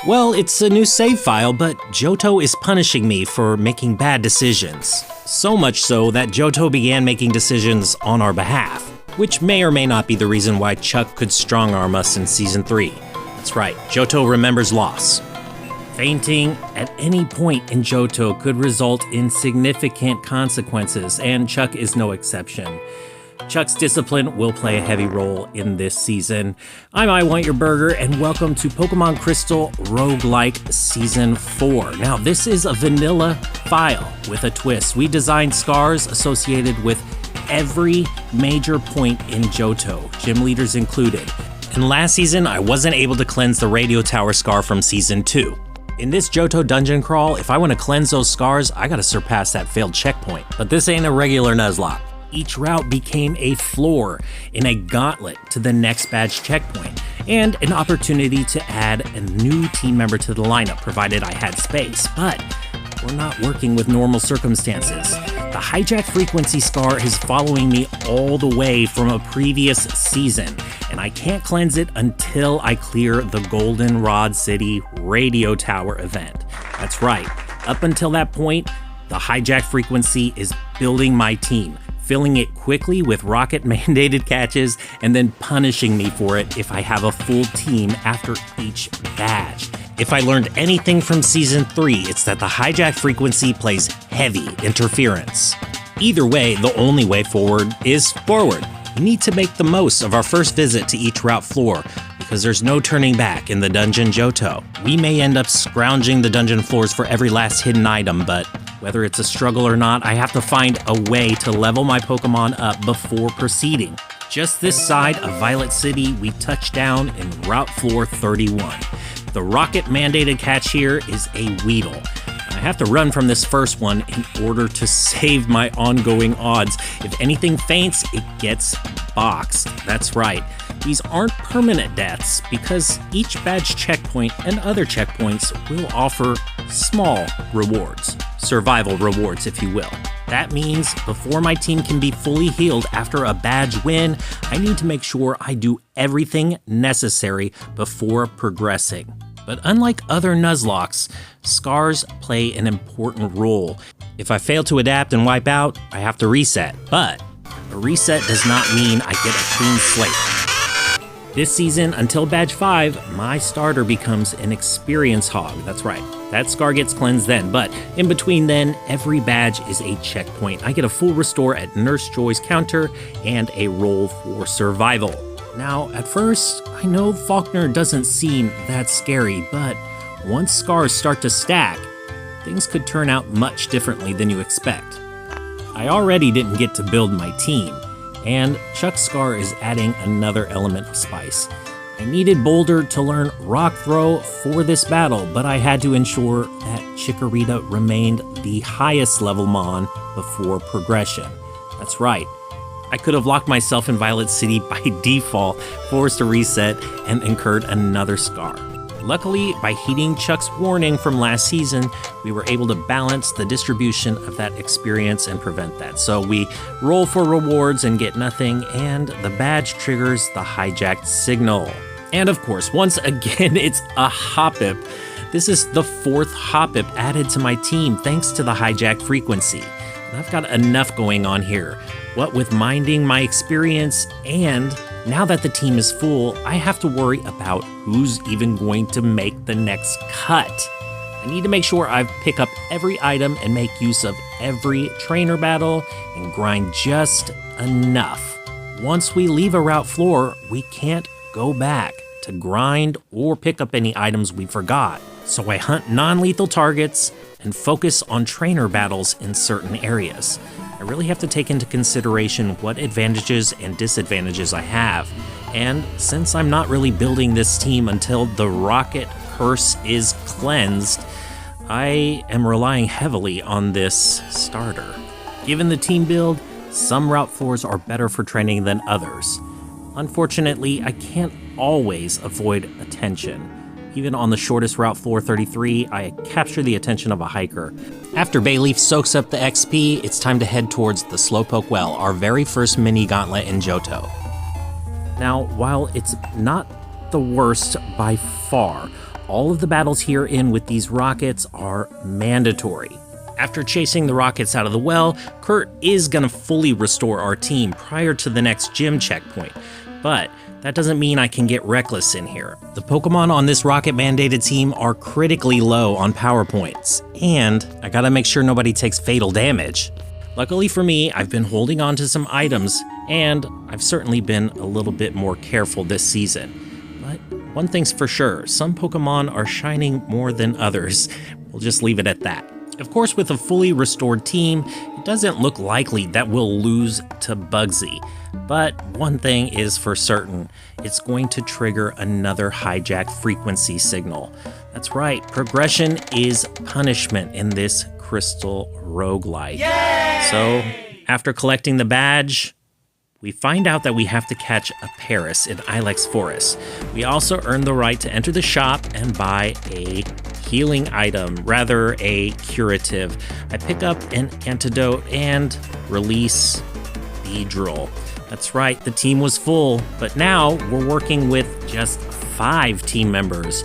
Well, it's a new save file, but Johto is punishing me for making bad decisions. So much so that Johto began making decisions on our behalf, which may or may not be the reason why Chuck could strong-arm us in Season 3. That's right, Johto remembers loss. Fainting at any point in Johto could result in significant consequences, and Chuck is no exception. Chuck's discipline will play a heavy role in this season. I'm I Want Your Burger, and welcome to Pokémon Crystal Roguelike Season 4. Now, this is a vanilla file with a twist. We designed scars associated with every major point in Johto, gym leaders included. In last season, I wasn't able to cleanse the radio tower scar from Season 2. In this Johto dungeon crawl, if I want to cleanse those scars, I gotta surpass that failed checkpoint. But this ain't a regular Nuzlocke. Each route became a floor in a gauntlet to the next badge checkpoint, and an opportunity to add a new team member to the lineup, provided I had space. But we're not working with normal circumstances. The hijack frequency scar is following me all the way from a previous season, and I can't cleanse it until I clear the Goldenrod City radio tower event. That's right, up until that point, the hijack frequency is building my team, filling it quickly with rocket-mandated catches, and then punishing me for it if I have a full team after each badge. If I learned anything from Season 3, it's that the hijack frequency plays heavy interference. Either way, the only way forward is forward. We need to make the most of our first visit to each route floor, because there's no turning back in the dungeon Johto. We may end up scrounging the dungeon floors for every last hidden item, but whether it's a struggle or not, I have to find a way to level my Pokemon up before proceeding. Just this side of Violet City, we touch down in Route Floor 31. The rocket-mandated catch here is a Weedle. I have to run from this first one in order to save my ongoing odds. If anything faints, it gets boxed. That's right. These aren't permanent deaths, because each badge checkpoint and other checkpoints will offer small rewards. Survival rewards, if you will. That means before my team can be fully healed after a badge win, I need to make sure I do everything necessary before progressing. But unlike other Nuzlockes, scars play an important role. If I fail to adapt and wipe out, I have to reset. But a reset does not mean I get a clean slate. This season, until Badge 5, my starter becomes an Experience Hog. That's right, that scar gets cleansed then, but in between then, every badge is a checkpoint. I get a full restore at Nurse Joy's counter and a roll for survival. Now, at first, I know Faulkner doesn't seem that scary, but once scars start to stack, things could turn out much differently than you expect. I already didn't get to build my team, and Chuck's scar is adding another element of spice. I needed Boulder to learn Rock Throw for this battle, but I had to ensure that Chikorita remained the highest level Mon before progression. That's right. I could have locked myself in Violet City by default, forced to reset, and incurred another scar. Luckily, by heeding Chuck's warning from last season, we were able to balance the distribution of that experience and prevent that. So we roll for rewards and get nothing, and the badge triggers the hijacked signal. And of course, once again, it's a Hoppip. This is the 4th Hoppip added to my team thanks to the hijack frequency. And I've got enough going on here. What with minding my experience, and now that the team is full, I have to worry about who's even going to make the next cut. I need to make sure I pick up every item and make use of every trainer battle and grind just enough. Once we leave a route floor, we can't go back to grind or pick up any items we forgot. So I hunt non-lethal targets and focus on trainer battles in certain areas. I really have to take into consideration what advantages and disadvantages I have. And since I'm not really building this team until the Rocket Curse is cleansed, I am relying heavily on this starter. Given the team build, some route floors are better for training than others. Unfortunately, I can't always avoid attention. Even on the shortest route, floor 33, I capture the attention of a hiker. After Bayleaf soaks up the XP, it's time to head towards the Slowpoke Well, our very first mini gauntlet in Johto. Now, while it's not the worst by far, all of the battles here in with these rockets are mandatory. After chasing the rockets out of the well, Kurt is gonna fully restore our team prior to the next gym checkpoint, but that doesn't mean I can get reckless in here. The Pokemon on this rocket-mandated team are critically low on power points, and I gotta make sure nobody takes fatal damage. Luckily for me, I've been holding on to some items, and I've certainly been a little bit more careful this season. But one thing's for sure, some Pokemon are shining more than others. We'll just leave it at that. Of course, with a fully restored team, it doesn't look likely that we'll lose to Bugsy. But one thing is for certain, it's going to trigger another hijack frequency signal. That's right, progression is punishment in this Crystal roguelike. Yay! So, after collecting the badge, we find out that we have to catch a Paris in Ilex Forest. We also earn the right to enter the shop and buy a healing item, rather a curative. I pick up an antidote and release Beedrill. That's right, the team was full, but now we're working with just 5 team members,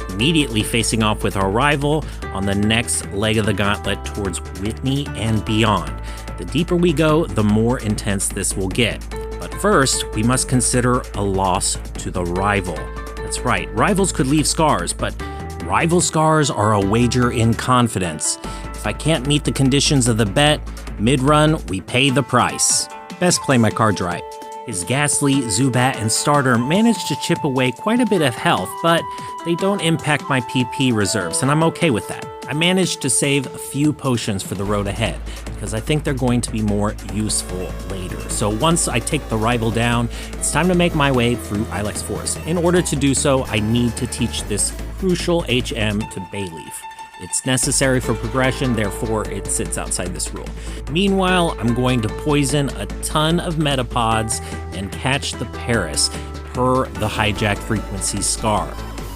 immediately facing off with our rival on the next leg of the gauntlet towards Whitney and beyond. The deeper we go, the more intense this will get. But first, we must consider a loss to the rival. That's right, rivals could leave scars, but rival scars are a wager in confidence. If I can't meet the conditions of the bet, mid-run, we pay the price. Best play my cards right. His Ghastly, Zubat, and Starter managed to chip away quite a bit of health, but they don't impact my PP reserves, and I'm okay with that. I managed to save a few potions for the road ahead, because I think they're going to be more useful later. So once I take the rival down, it's time to make my way through Ilex Forest. In order to do so, I need to teach this crucial HM to Bayleaf. It's necessary for progression, therefore it sits outside this rule. Meanwhile, I'm going to poison a ton of Metapods and catch the Paris per the hijack frequency scar.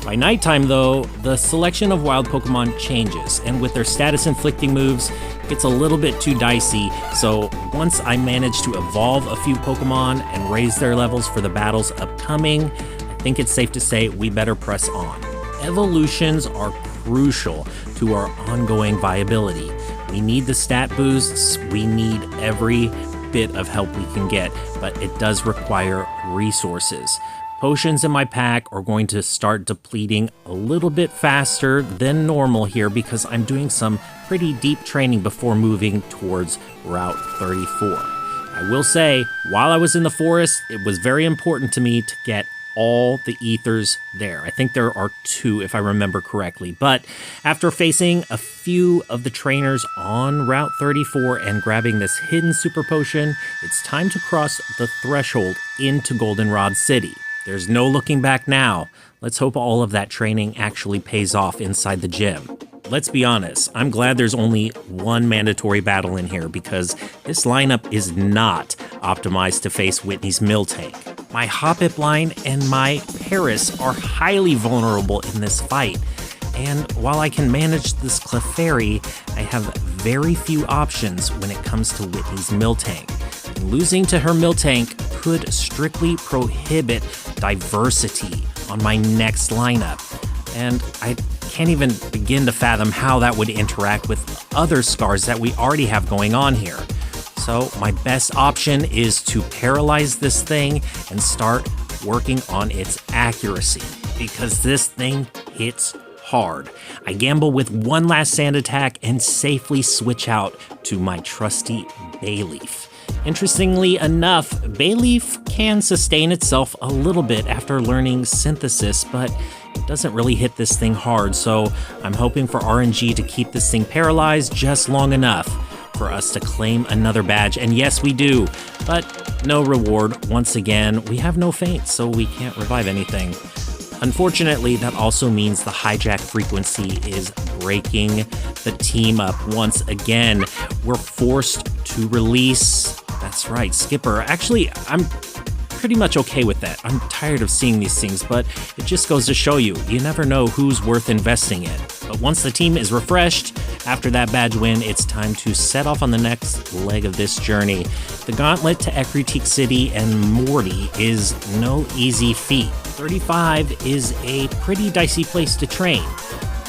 By nighttime though, the selection of wild Pokemon changes, and with their status inflicting moves, it gets a little bit too dicey, so once I manage to evolve a few Pokemon and raise their levels for the battles upcoming, I think it's safe to say we better press on. Evolutions are crucial to our ongoing viability. We need the stat boosts, we need every bit of help we can get, but it does require resources. Potions in my pack are going to start depleting a little bit faster than normal here because I'm doing some pretty deep training before moving towards Route 34. I will say, while I was in the forest, it was very important to me to get all the ethers there. I think there are 2 if I remember correctly, but after facing a few of the trainers on Route 34 and grabbing this hidden super potion, it's time to cross the threshold into Goldenrod City. There's no looking back now. Let's hope all of that training actually pays off inside the gym. Let's be honest, I'm glad there's only one mandatory battle in here because this lineup is not optimized to face Whitney's Miltank. My Hoppip line and my Paris are highly vulnerable in this fight, and while I can manage this Clefairy, I have very few options when it comes to Whitney's Miltank. And losing to her Miltank could strictly prohibit diversity on my next lineup, and I can't even begin to fathom how that would interact with other scars that we already have going on here. So my best option is to paralyze this thing and start working on its accuracy, because this thing hits hard. I gamble with one last sand attack and safely switch out to my trusty Bayleaf. Interestingly enough, Bayleaf can sustain itself a little bit after learning Synthesis, but it doesn't really hit this thing hard, so I'm hoping for RNG to keep this thing paralyzed just long enough for us to claim another badge, and yes, we do, but no reward. Once again, we have no feint, so we can't revive anything. Unfortunately, that also means the hijack frequency is breaking the team up once again. We're forced to release, that's right, Skipper. Actually, I'm pretty much okay with that. I'm tired of seeing these things, but it just goes to show you, you never know who's worth investing in. But once the team is refreshed, after that badge win, it's time to set off on the next leg of this journey. The gauntlet to Ecruteak City and Morty is no easy feat. 35 is a pretty dicey place to train.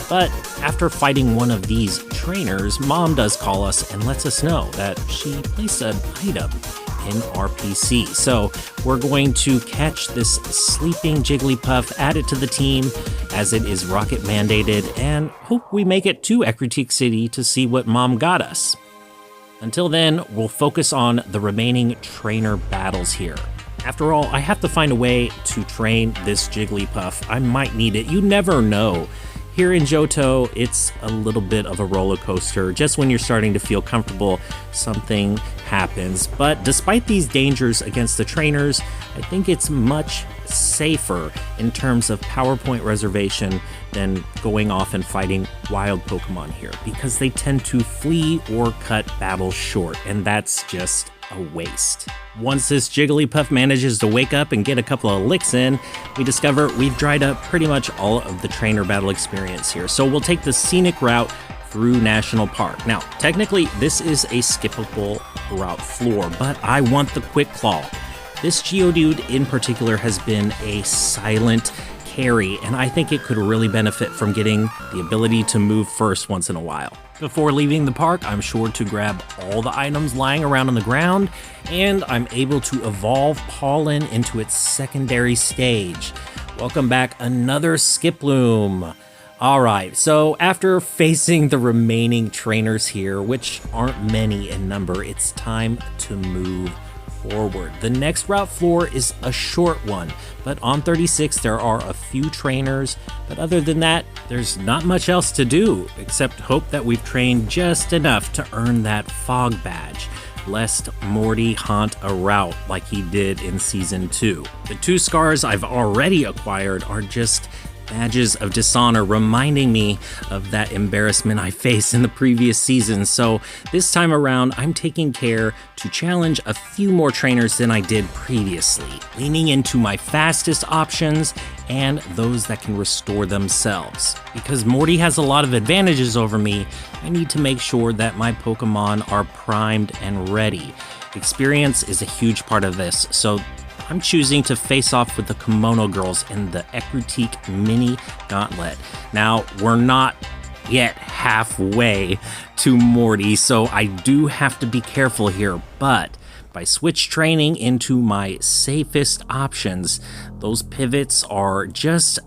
But after fighting one of these trainers, Mom does call us and lets us know that she placed an item in our PC. So we're going to catch this sleeping Jigglypuff, add it to the team as it is rocket mandated, and hope we make it to Ecruteak City to see what Mom got us. Until then, we'll focus on the remaining trainer battles here. After all, I have to find a way to train this Jigglypuff. I might need it. You never know. Here in Johto, it's a little bit of a roller coaster. Just when you're starting to feel comfortable, something happens. But despite these dangers against the trainers, I think it's much safer in terms of PowerPoint reservation than going off and fighting wild Pokemon here, because they tend to flee or cut battles short, and that's just a waste. Once this Jigglypuff manages to wake up and get a couple of licks in, we discover we've dried up pretty much all of the trainer battle experience here. So we'll take the scenic route through National Park. Now, technically, this is a skippable route floor, but I want the Quick Claw. This Geodude in particular has been a silent carry, and I think it could really benefit from getting the ability to move first once in a while. Before leaving the park, I'm sure to grab all the items lying around on the ground, and I'm able to evolve Pollen into its secondary stage. Welcome back, another Skiploom. Alright, so after facing the remaining trainers here, which aren't many in number, it's time to move forward. The next route floor is a short one, but on 36 there are a few trainers, but other than that, there's not much else to do except hope that we've trained just enough to earn that fog badge, lest Morty haunt a route like he did in Season 2. The 2 scars I've already acquired are just badges of dishonor, reminding me of that embarrassment I faced in the previous season. So this time around, I'm taking care to challenge a few more trainers than I did previously, leaning into my fastest options and those that can restore themselves. Because Morty has a lot of advantages over me, I need to make sure that my Pokemon are primed and ready. Experience is a huge part of this, so I'm choosing to face off with the Kimono Girls in the Ecruteak Mini Gauntlet. Now, we're not yet halfway to Morty, so I do have to be careful here, but by switch training into my safest options, those pivots are just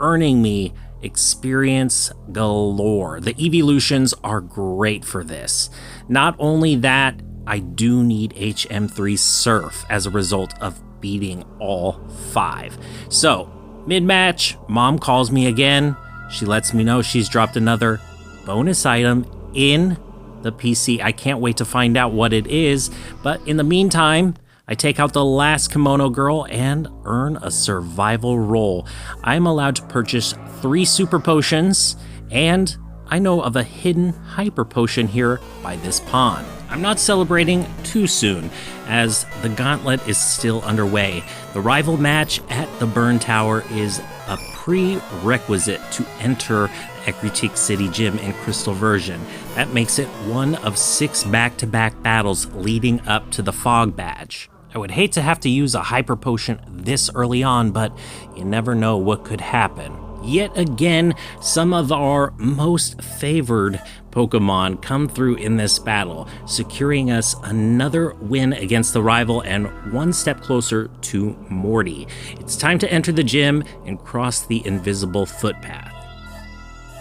earning me experience galore. The evolutions are great for this. Not only that, I do need HM3 Surf as a result of beating all 5. So, mid-match, Mom calls me again. She lets me know she's dropped another bonus item in the PC. I can't wait to find out what it is, but in the meantime, I take out the last Kimono Girl and earn a survival roll. I'm allowed to purchase 3 super potions, and I know of a hidden hyper potion here by this pond. I'm not celebrating too soon, as the gauntlet is still underway. The rival match at the Burn Tower is a prerequisite to enter Ecruteak City Gym in Crystal version. That makes it one of 6 back-to-back battles leading up to the Fog Badge. I would hate to have to use a hyper potion this early on, but you never know what could happen. Yet again, some of our most favored Pokemon come through in this battle, securing us another win against the rival and one step closer to Morty. It's time to enter the gym and cross the invisible footpath.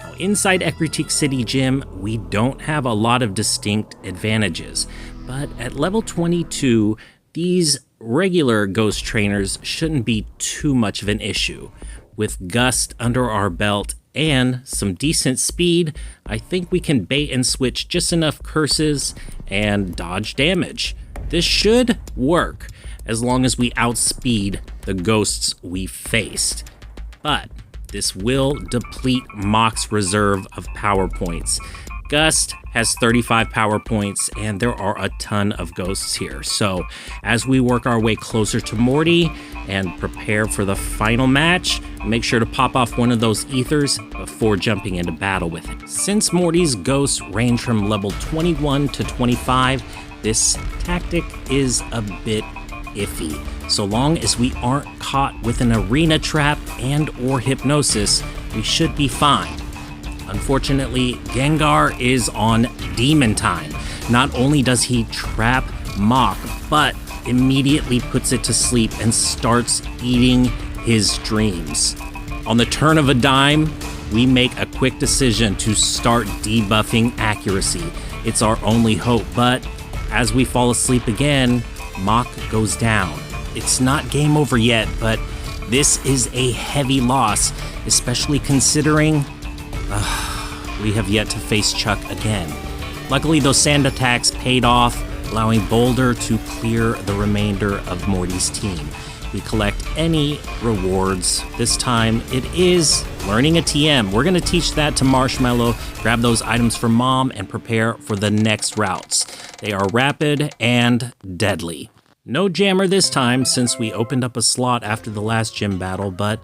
Now, inside Ecruteak City Gym, we don't have a lot of distinct advantages, but at level 22, these regular ghost trainers shouldn't be too much of an issue. With Gust under our belt and some decent speed, I think we can bait and switch just enough curses and dodge damage. This should work as long as we outspeed the ghosts we faced. But this will deplete Mock's reserve of power points. Gust has 35 power points, and there are a ton of ghosts here. So as we work our way closer to Morty and prepare for the final match, make sure to pop off one of those ethers before jumping into battle with it. Since Morty's ghosts range from level 21 to 25, this tactic is a bit iffy. So long as we aren't caught with an arena trap and or hypnosis, we should be fine. Unfortunately, Gengar is on demon time. Not only does he trap Mach, but immediately puts it to sleep and starts eating his dreams. On the turn of a dime, we make a quick decision to start debuffing accuracy. It's our only hope, but as we fall asleep again, Mach goes down. It's not game over yet, but this is a heavy loss, especially considering we have yet to face Chuck again. Luckily, those sand attacks paid off, allowing Boulder to clear the remainder of Morty's team. We collect any rewards. This time, it is learning a TM. We're going to teach that to Marshmallow, grab those items for Mom, and prepare for the next routes. They are rapid and deadly. No jammer this time, since we opened up a slot after the last gym battle, but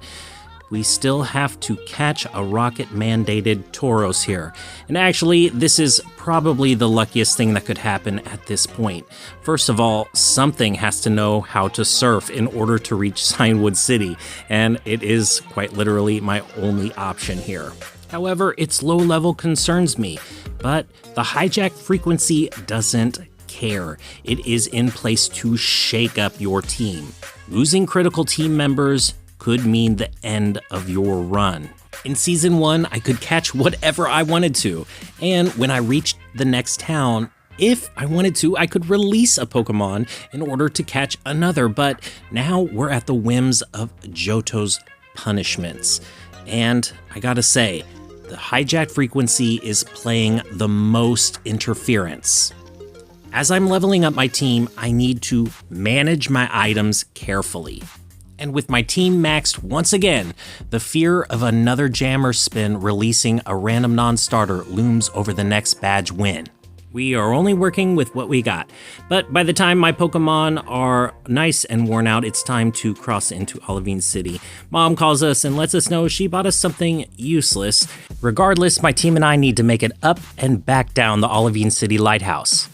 we still have to catch a rocket-mandated Tauros here. And actually, this is probably the luckiest thing that could happen at this point. First of all, something has to know how to surf in order to reach Cianwood City, and it is quite literally my only option here. However, its low level concerns me, but the hijack frequency doesn't care. It is in place to shake up your team. Losing critical team members could mean the end of your run. In Season 1, I could catch whatever I wanted to, and when I reached the next town, if I wanted to, I could release a Pokemon in order to catch another, but now we're at the whims of Johto's punishments. And I gotta say, the hijack frequency is playing the most interference. As I'm leveling up my team, I need to manage my items carefully. And with my team maxed once again, the fear of another jammer spin releasing a random non-starter looms over the next badge win. We are only working with what we got, but by the time my Pokemon are nice and worn out, it's time to cross into Olivine City. Mom calls us and lets us know she bought us something useless. Regardless, my team and I need to make it up and back down the Olivine City Lighthouse.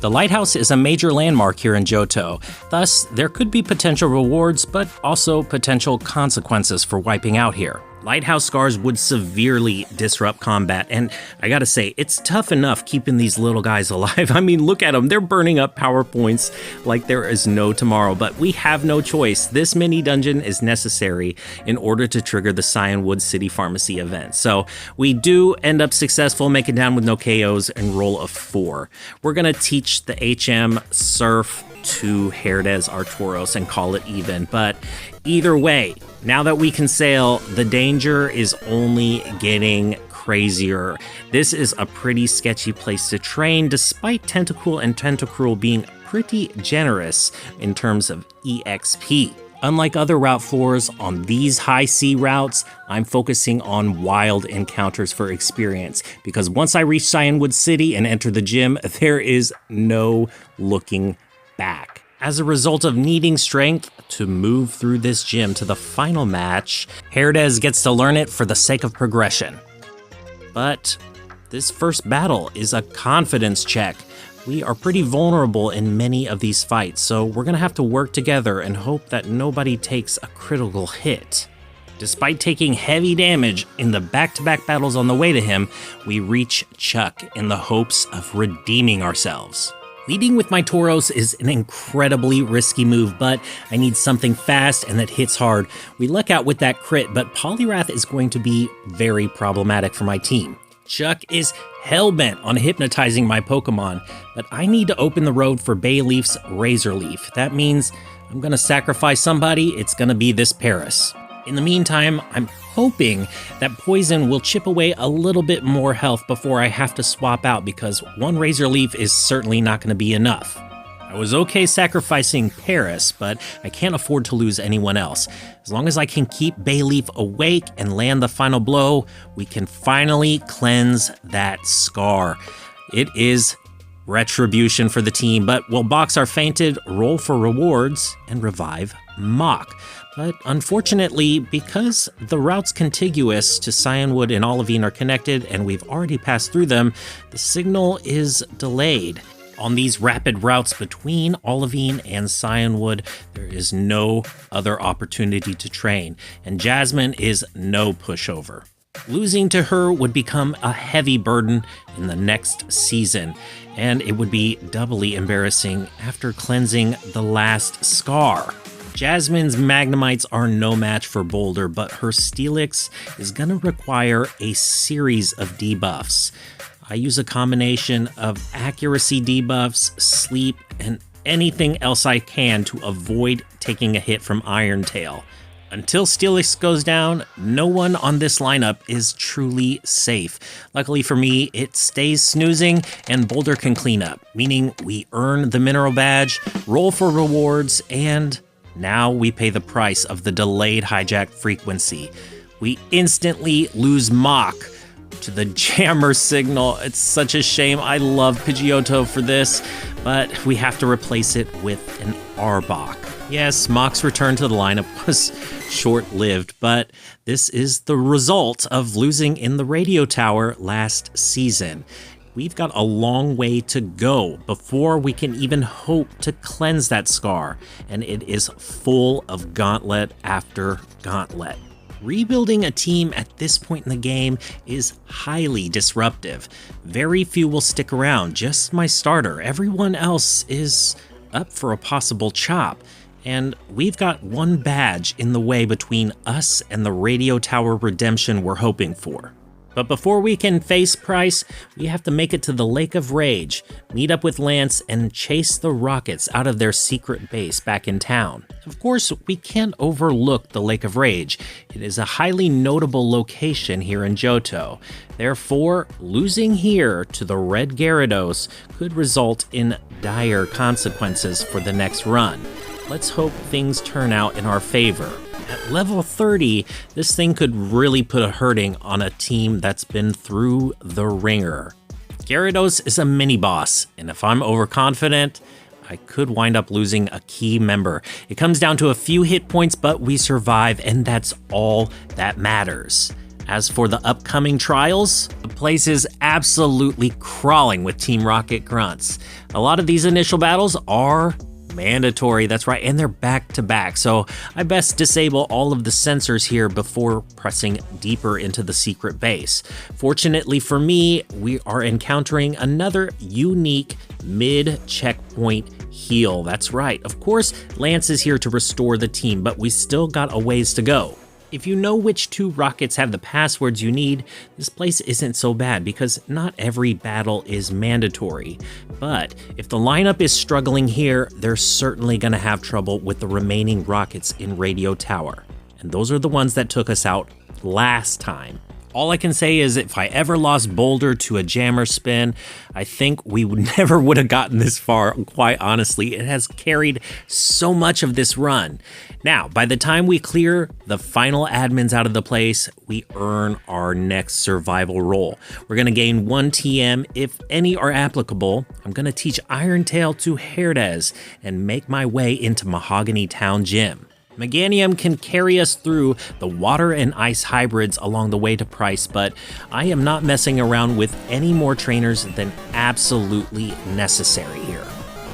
The lighthouse is a major landmark here in Johto, thus there could be potential rewards, but also potential consequences for wiping out here. Lighthouse scars would severely disrupt combat, and I gotta say, it's tough enough keeping these little guys alive. I mean, look at them, they're burning up power points like there is no tomorrow, but we have no choice. This mini dungeon is necessary in order to trigger the Cianwood City Pharmacy event. So we do end up successful, making down with no KOs and roll of 4. We're gonna teach the HM Surf to Herdez Arturos and call it even, but either way, now that we can sail, the danger is only getting crazier. This is a pretty sketchy place to train, despite Tentacool and Tentacruel being pretty generous in terms of EXP. Unlike other route floors, on these high sea routes, I'm focusing on wild encounters for experience, because once I reach Cianwood City and enter the gym, there is no looking back. As a result of needing strength to move through this gym to the final match, Herdez gets to learn it for the sake of progression. But this first battle is a confidence check. We are pretty vulnerable in many of these fights, so we're gonna have to work together and hope that nobody takes a critical hit. Despite taking heavy damage in the back-to-back battles on the way to him, we reach Chuck in the hopes of redeeming ourselves. Leading with my Tauros is an incredibly risky move, but I need something fast and that hits hard. We luck out with that crit, but Poliwrath is going to be very problematic for my team. Chuck is hellbent on hypnotizing my Pokemon, but I need to open the road for Bayleaf's Razor Leaf. That means I'm gonna sacrifice somebody. It's gonna be this Paris. In the meantime, I'm hoping that poison will chip away a little bit more health before I have to swap out, because one Razor Leaf is certainly not going to be enough. I was okay sacrificing Paris, but I can't afford to lose anyone else. As long as I can keep Bayleaf awake and land the final blow, we can finally cleanse that scar. It is retribution for the team, but while Box are fainted, roll for rewards and revive Mach. But unfortunately, because the routes contiguous to Cianwood and Olivine are connected and we've already passed through them, the signal is delayed. On these rapid routes between Olivine and Cyanwood, there is no other opportunity to train, and Jasmine is no pushover. Losing to her would become a heavy burden in the next season, and it would be doubly embarrassing after cleansing the last scar. Jasmine's Magnemites are no match for Boulder, but her Steelix is going to require a series of debuffs. I use a combination of accuracy debuffs, sleep, and anything else I can to avoid taking a hit from Iron Tail. Until Steelix goes down, no one on this lineup is truly safe. Luckily for me, it stays snoozing and Boulder can clean up, meaning we earn the mineral badge, roll for rewards, and now we pay the price of the delayed hijack frequency. We instantly lose Mach to the jammer signal. It's such a shame. I love Pidgeotto for this, but we have to replace it with an Arbok. Yes, Mach's return to the lineup was short-lived, but this is the result of losing in the radio tower last season. We've got a long way to go before we can even hope to cleanse that scar, and it is full of gauntlet after gauntlet. Rebuilding a team at this point in the game is highly disruptive. Very few will stick around, just my starter. Everyone else is up for a possible chop. And we've got one badge in the way between us and the radio tower redemption we're hoping for. But before we can face Price, we have to make it to the Lake of Rage, meet up with Lance, and chase the Rockets out of their secret base back in town. Of course, we can't overlook the Lake of Rage. It is a highly notable location here in Johto. Therefore, losing here to the Red Gyarados could result in dire consequences for the next run. Let's hope things turn out in our favor. At level 30, this thing could really put a hurting on a team that's been through the ringer. Gyarados is a mini-boss, and if I'm overconfident, I could wind up losing a key member. It comes down to a few hit points, but we survive, and that's all that matters. As for the upcoming trials, the place is absolutely crawling with Team Rocket grunts. A lot of these initial battles are mandatory, that's right, and they're back-to-back, so I best disable all of the sensors here before pressing deeper into the secret base. Fortunately for me, we are encountering another unique mid-checkpoint heal. That's right, of course, Lance is here to restore the team, but we still got a ways to go. If you know which two rockets have the passwords you need, this place isn't so bad because not every battle is mandatory. But if the lineup is struggling here, they're certainly going to have trouble with the remaining rockets in Radio Tower. And those are the ones that took us out last time. All I can say is if I ever lost Boulder to a jammer spin, I think we never would have gotten this far, quite honestly. It has carried so much of this run. Now, by the time we clear the final admins out of the place, we earn our next survival role. We're going to gain 1 TM, if any are applicable. I'm going to teach Iron Tail to Herdez and make my way into Mahogany Town Gym. Meganium can carry us through the water and ice hybrids along the way to Price, but I am not messing around with any more trainers than absolutely necessary here.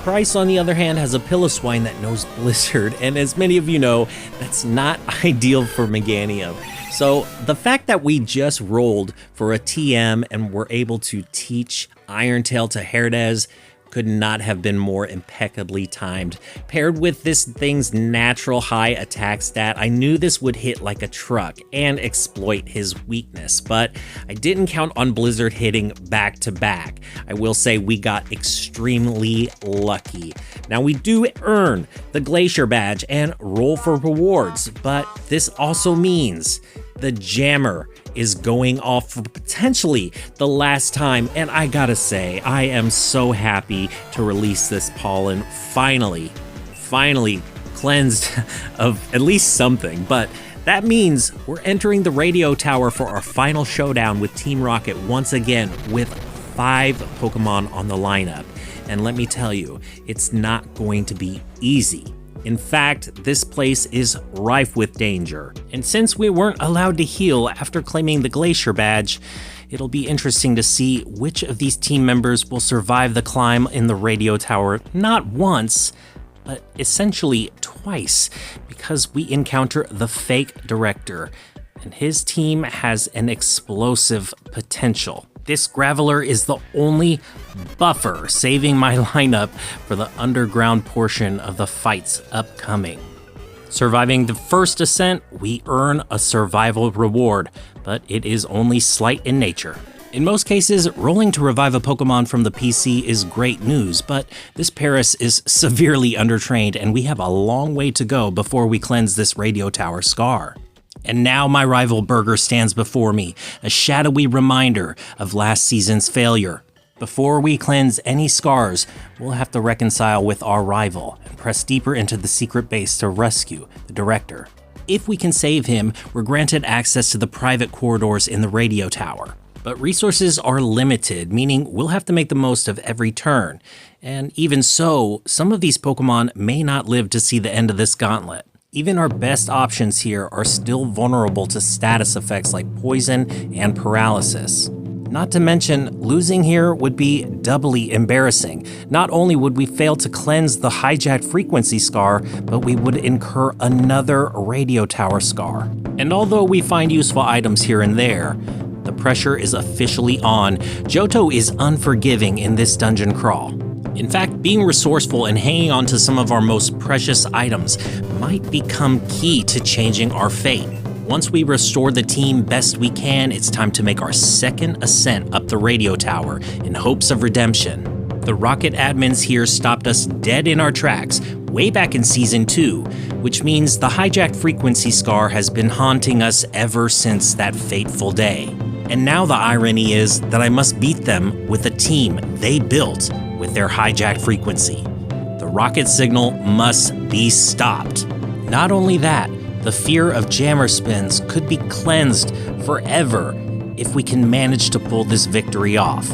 Price, on the other hand, has a Piloswine that knows Blizzard, and as many of you know, that's not ideal for Meganium. So the fact that we just rolled for a TM and were able to teach Iron Tail to Herdez could not have been more impeccably timed. Paired with this thing's natural high attack stat, I knew this would hit like a truck and exploit his weakness, but I didn't count on Blizzard hitting back to back. I will say we got extremely lucky. Now we do earn the Glacier badge and roll for rewards, but this also means the jammer is going off for potentially the last time, and I gotta say, I am so happy to release this pollen finally cleansed of at least something, but that means we're entering the radio tower for our final showdown with Team Rocket once again with 5 Pokemon on the lineup. And let me tell you, it's not going to be easy. In fact, this place is rife with danger. And since we weren't allowed to heal after claiming the Glacier Badge, it'll be interesting to see which of these team members will survive the climb in the radio tower not once, but essentially twice, because we encounter the fake director, and his team has an explosive potential. This Graveler is the only buffer saving my lineup for the underground portion of the fights upcoming. Surviving the first ascent, we earn a survival reward, but it is only slight in nature. In most cases, rolling to revive a Pokemon from the PC is great news, but this Paris is severely undertrained and we have a long way to go before we cleanse this radio tower scar. And now my rival Burger stands before me, a shadowy reminder of last season's failure. Before we cleanse any scars, we'll have to reconcile with our rival and press deeper into the secret base to rescue the director. If we can save him, we're granted access to the private corridors in the radio tower. But resources are limited, meaning we'll have to make the most of every turn. And even so, some of these Pokemon may not live to see the end of this gauntlet. Even our best options here are still vulnerable to status effects like poison and paralysis. Not to mention, losing here would be doubly embarrassing. Not only would we fail to cleanse the hijacked frequency scar, but we would incur another radio tower scar. And although we find useful items here and there, the pressure is officially on. Johto is unforgiving in this dungeon crawl. In fact, being resourceful and hanging on to some of our most precious items might become key to changing our fate. Once we restore the team best we can, it's time to make our second ascent up the radio tower in hopes of redemption. The Rocket admins here stopped us dead in our tracks way back in Season 2, which means the hijacked frequency scar has been haunting us ever since that fateful day. And now the irony is that I must beat them with a team they built with their hijacked frequency. The Rocket signal must be stopped. Not only that, the fear of jammer spins could be cleansed forever if we can manage to pull this victory off.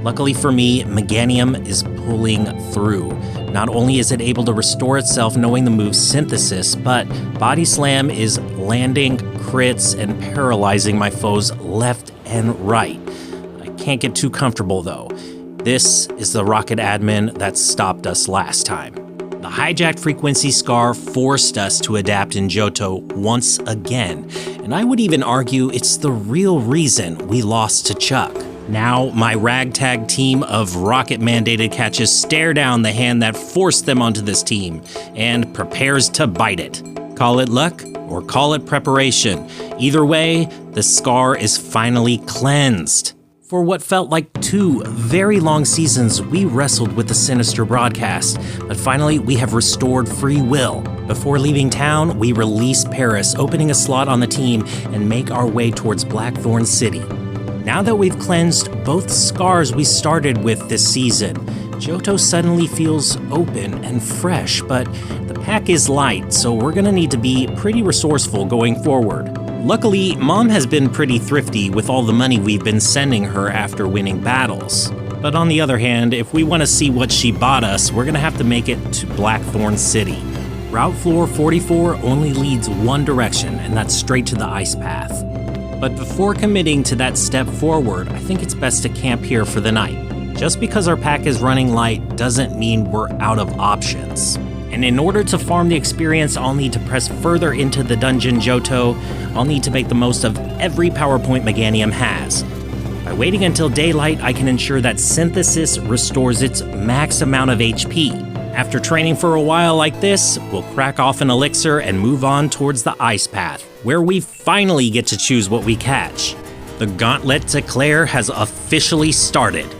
Luckily for me, Meganium is pulling through. Not only is it able to restore itself knowing the move Synthesis, but Body Slam is landing crits and paralyzing my foes left and right. I can't get too comfortable though. This is the Rocket admin that stopped us last time. The hijacked frequency scar forced us to adapt in Johto once again, and I would even argue it's the real reason we lost to Chuck. Now, my ragtag team of Rocket-mandated catches stare down the hand that forced them onto this team, and prepares to bite it. Call it luck, or call it preparation. Either way, the scar is finally cleansed. For what felt like 2 very long seasons, we wrestled with the sinister broadcast, but finally we have restored free will. Before leaving town, we release Paris, opening a slot on the team, and make our way towards Blackthorn City. Now that we've cleansed both scars we started with this season, Johto suddenly feels open and fresh, but the pack is light, so we're gonna need to be pretty resourceful going forward. Luckily, Mom has been pretty thrifty with all the money we've been sending her after winning battles. But on the other hand, if we want to see what she bought us, we're gonna have to make it to Blackthorn City. Route Floor 44 only leads one direction, and that's straight to the ice path. But before committing to that step forward, I think it's best to camp here for the night. Just because our pack is running light doesn't mean we're out of options. And in order to farm the experience, I'll need to press further into the dungeon Johto. I'll need to make the most of every PowerPoint Meganium has. By waiting until daylight, I can ensure that Synthesis restores its max amount of HP. After training for a while like this, we'll crack off an elixir and move on towards the ice path, where we finally get to choose what we catch. The Gauntlet to Claire has officially started.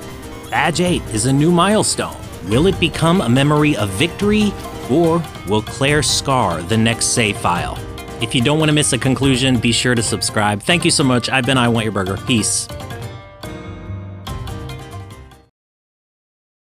Badge 8 is a new milestone. Will it become a memory of victory, or will Claire scar the next save file? If you don't want to miss a conclusion, be sure to subscribe. Thank you so much. I've been I Want Your Burger. Peace.